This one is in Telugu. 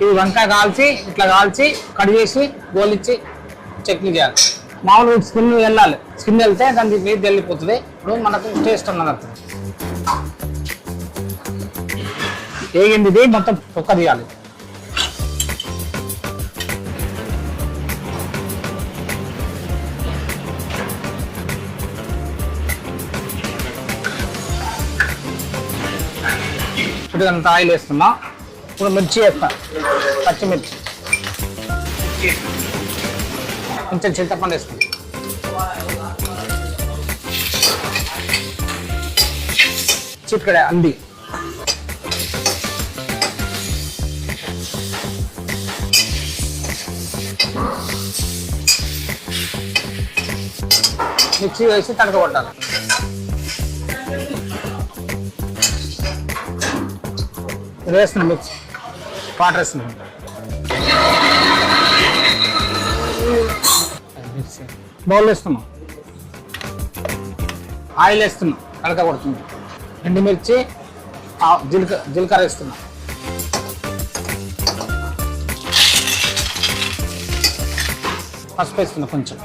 ఇది వంకాయ కాల్చి ఇట్లా కాల్చి కట్ చేసి గోలిచ్చి చట్నీ చేయాలి. మామూలు స్కిన్ వెళ్ళాలి, స్కిన్ వెళ్తే దానికి మీద వెళ్ళిపోతుంది. ఇప్పుడు మనకు టేస్ట్ ఉన్నది. ఏగింది ఇది మొత్తం తొక్క తీయాలి. అంత ఆయిల్ వేస్తున్నా. ఇప్పుడు మిర్చి వేస్తా, పచ్చిమిర్చి, కొంచెం చింతపండు వేస్తాం, చిక్కడే అంది, మిక్సీ వేసి తడక కొట్టాలి. వేస్తున్నాం మిక్స్, వాటర్ వేస్తున్నాం, బౌల్ వేస్తున్నాం, ఆయిల్ వేస్తున్నాం, తడక కొడుతున్నాం, ఎండుమిర్చి, జీలకర్ర వేస్తున్నాం, పసుపు వేస్తున్నాం కొంచెం.